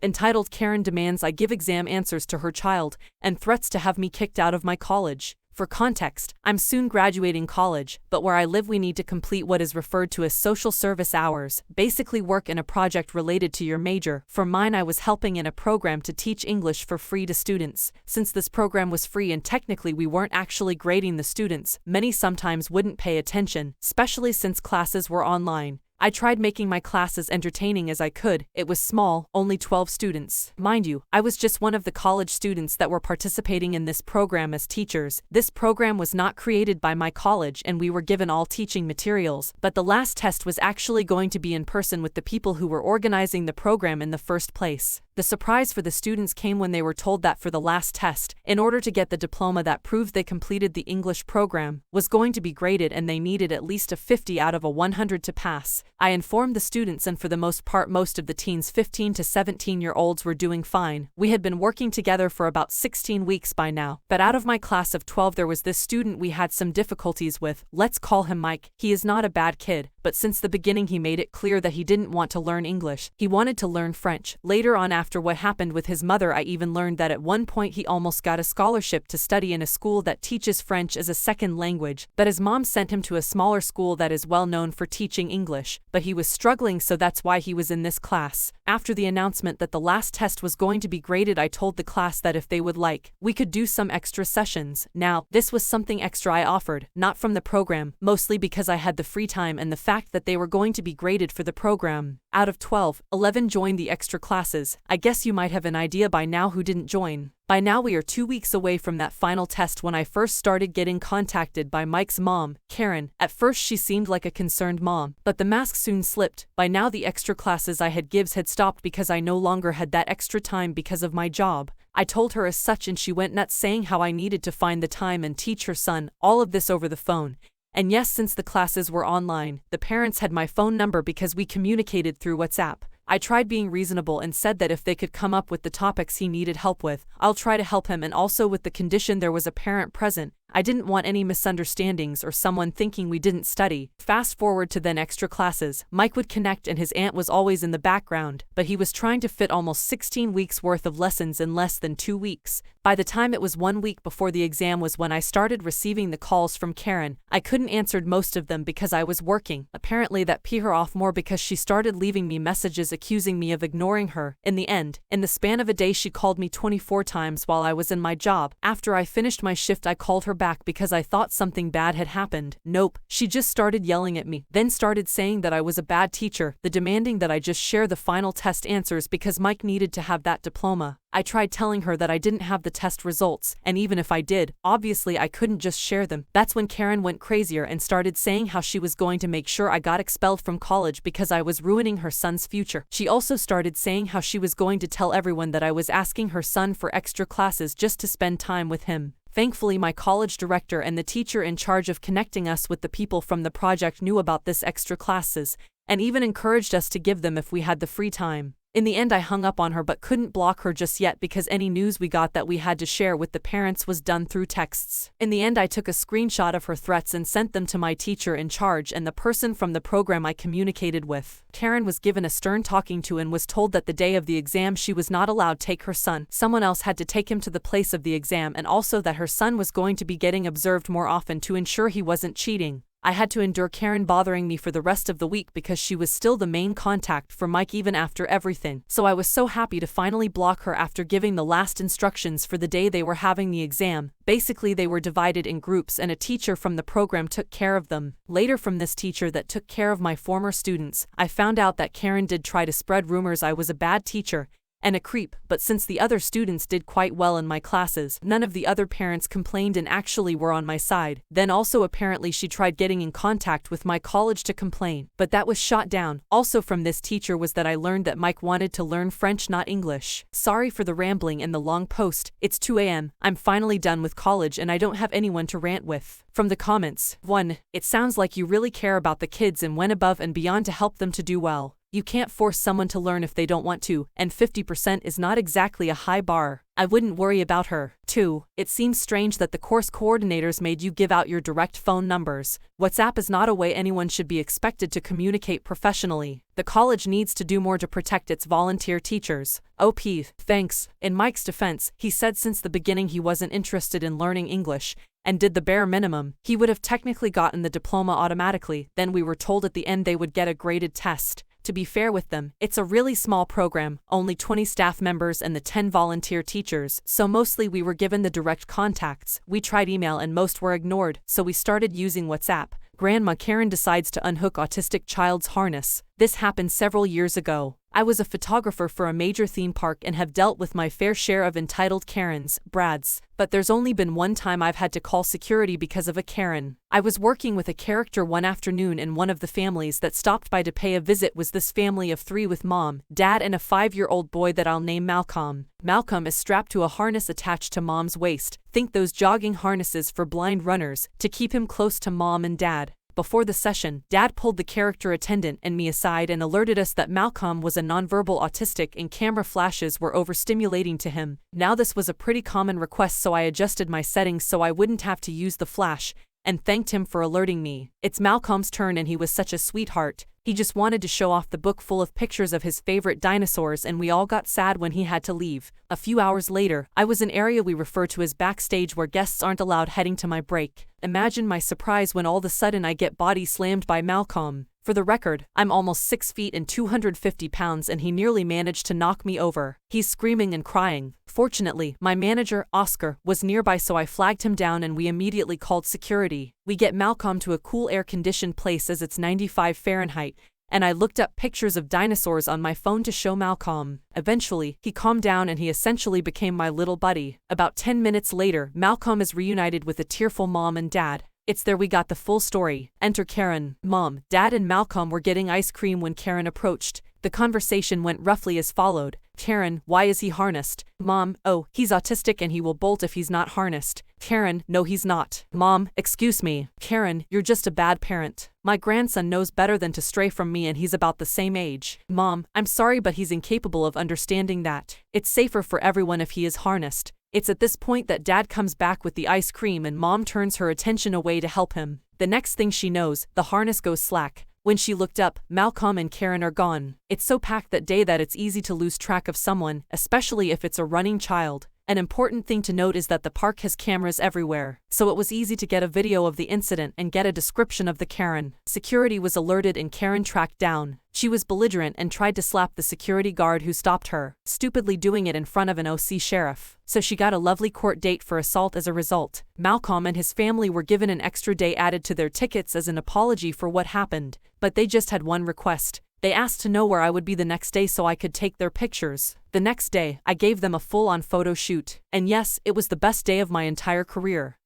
Entitled Karen demands I give exam answers to her child, and threats to have me kicked out of my college. For context, I'm soon graduating college, but where I live we need to complete what is referred to as social service hours, basically work in a project related to your major. For mine, I was helping in a program to teach English for free to students. Since this program was free and technically we weren't actually grading the students, many sometimes wouldn't pay attention, especially since classes were online. I tried making my class as entertaining as I could. It was small, only 12 students. Mind you, I was just one of the college students that were participating in this program as teachers. This program was not created by my college and we were given all teaching materials, but the last test was actually going to be in person with the people who were organizing the program in the first place. The surprise for the students came when they were told that for the last test, in order to get the diploma that proved they completed the English program, was going to be graded and they needed at least a 50 out of a 100 to pass. I informed the students and for the most part most of the teens 15 to 17-year-olds were doing fine. We had been working together for about 16 weeks by now, but out of my class of 12 there was this student we had some difficulties with. Let's call him Mike. He is not a bad kid, but since the beginning he made it clear that he didn't want to learn English. He wanted to learn French. Later on, after what happened with his mother, I even learned that at one point he almost got a scholarship to study in a school that teaches French as a second language, but his mom sent him to a smaller school that is well known for teaching English, but he was struggling, so that's why he was in this class. After the announcement that the last test was going to be graded, I told the class that if they would like, we could do some extra sessions. Now, this was something extra I offered, not from the program, mostly because I had the free time and the fact that they were going to be graded for the program. Out of 12, 11 joined the extra classes. I guess you might have an idea by now who didn't join. By now we are 2 weeks away from that final test when I first started getting contacted by Mike's mom, Karen. At first she seemed like a concerned mom, but the mask soon slipped. By now the extra classes I had gives had stopped because I no longer had that extra time because of my job. I told her as such and she went nuts saying how I needed to find the time and teach her son, all of this over the phone. And yes, since the classes were online, the parents had my phone number because we communicated through WhatsApp. I tried being reasonable and said that if they could come up with the topics he needed help with, I'll try to help him, and also with the condition there was a parent present. I didn't want any misunderstandings or someone thinking we didn't study. Fast forward to then extra classes. Mike would connect and his aunt was always in the background, but he was trying to fit almost 16 weeks worth of lessons in less than 2 weeks. By the time it was 1 week before the exam was when I started receiving the calls from Karen. I couldn't answer most of them because I was working. Apparently that pissed her off more because she started leaving me messages accusing me of ignoring her. In the end, in the span of a day she called me 24 times while I was in my job. After I finished my shift I called her back because I thought something bad had happened. Nope, she just started yelling at me, then started saying that I was a bad teacher, demanding that I just share the final test answers because Mike needed to have that diploma. I tried telling her that I didn't have the test results, and even if I did, obviously I couldn't just share them. That's when Karen went crazier and started saying how she was going to make sure I got expelled from college because I was ruining her son's future. She also started saying how she was going to tell everyone that I was asking her son for extra classes just to spend time with him. Thankfully, my college director and the teacher in charge of connecting us with the people from the project knew about this extra classes, and even encouraged us to give them if we had the free time. In the end I hung up on her but couldn't block her just yet because any news we got that we had to share with the parents was done through texts. In the end I took a screenshot of her threats and sent them to my teacher in charge and the person from the program I communicated with. Karen was given a stern talking to and was told that the day of the exam she was not allowed to take her son. Someone else had to take him to the place of the exam, and also that her son was going to be getting observed more often to ensure he wasn't cheating. I had to endure Karen bothering me for the rest of the week because she was still the main contact for Mike even after everything. So I was so happy to finally block her after giving the last instructions for the day they were having the exam. Basically they were divided in groups and a teacher from the program took care of them. Later, from this teacher that took care of my former students, I found out that Karen did try to spread rumors I was a bad teacher and a creep, but since the other students did quite well in my classes, none of the other parents complained and actually were on my side. Then also apparently she tried getting in contact with my college to complain, but that was shot down. Also from this teacher was that I learned that Mike wanted to learn French, not English. Sorry for the rambling and the long post. It's 2 a.m. I'm finally done with college and I don't have anyone to rant with. From the comments, 1. It sounds like you really care about the kids and went above and beyond to help them to do well. You can't force someone to learn if they don't want to, and 50% is not exactly a high bar. I wouldn't worry about her. 2. It seems strange that the course coordinators made you give out your direct phone numbers. WhatsApp is not a way anyone should be expected to communicate professionally. The college needs to do more to protect its volunteer teachers. OP, thanks. In Mike's defense, he said since the beginning he wasn't interested in learning English, and did the bare minimum. He would have technically gotten the diploma automatically, then we were told at the end they would get a graded test. To be fair with them, it's a really small program, only 20 staff members and the 10 volunteer teachers, so mostly we were given the direct contacts. We tried email and most were ignored, so we started using WhatsApp. Grandma Karen decides to unhook autistic child's harness. This happened several years ago. I was a photographer for a major theme park and have dealt with my fair share of entitled Karens, Brads, but there's only been one time I've had to call security because of a Karen. I was working with a character one afternoon and one of the families that stopped by to pay a visit was this family of 3 with mom, dad and a 5-year-old boy that I'll name Malcolm. Malcolm is strapped to a harness attached to mom's waist, think those jogging harnesses for blind runners, to keep him close to mom and dad. Before the session, Dad pulled the character attendant and me aside and alerted us that Malcolm was a nonverbal autistic and camera flashes were overstimulating to him. Now this was a pretty common request, so I adjusted my settings so I wouldn't have to use the flash, and thanked him for alerting me. It's Malcolm's turn and he was such a sweetheart. He just wanted to show off the book full of pictures of his favorite dinosaurs and we all got sad when he had to leave. A few hours later, I was in an area we refer to as backstage where guests aren't allowed heading to my break. Imagine my surprise when all of a sudden I get body slammed by Malcolm. For the record, I'm almost 6 feet and 250 pounds and he nearly managed to knock me over. He's screaming and crying. Fortunately, my manager, Oscar, was nearby so I flagged him down and we immediately called security. We get Malcolm to a cool air-conditioned place as it's 95 Fahrenheit, and I looked up pictures of dinosaurs on my phone to show Malcolm. Eventually, he calmed down and he essentially became my little buddy. About 10 minutes later, Malcolm is reunited with a tearful mom and dad. It's there we got the full story. Enter Karen. Mom, Dad and Malcolm were getting ice cream when Karen approached. The conversation went roughly as followed. Karen, why is he harnessed? Mom, oh, he's autistic and he will bolt if he's not harnessed. Karen, no he's not. Mom, excuse me. Karen, you're just a bad parent. My grandson knows better than to stray from me and he's about the same age. Mom, I'm sorry but he's incapable of understanding that. It's safer for everyone if he is harnessed. It's at this point that Dad comes back with the ice cream and Mom turns her attention away to help him. The next thing she knows, the harness goes slack. When she looked up, Malcolm and Karen are gone. It's so packed that day that it's easy to lose track of someone, especially if it's a running child. An important thing to note is that the park has cameras everywhere, so it was easy to get a video of the incident and get a description of the Karen. Security was alerted and Karen tracked down. She was belligerent and tried to slap the security guard who stopped her, stupidly doing it in front of an OC sheriff. So she got a lovely court date for assault as a result. Malcolm and his family were given an extra day added to their tickets as an apology for what happened, but they just had one request. They asked to know where I would be the next day so I could take their pictures. The next day, I gave them a full-on photo shoot. And yes, it was the best day of my entire career.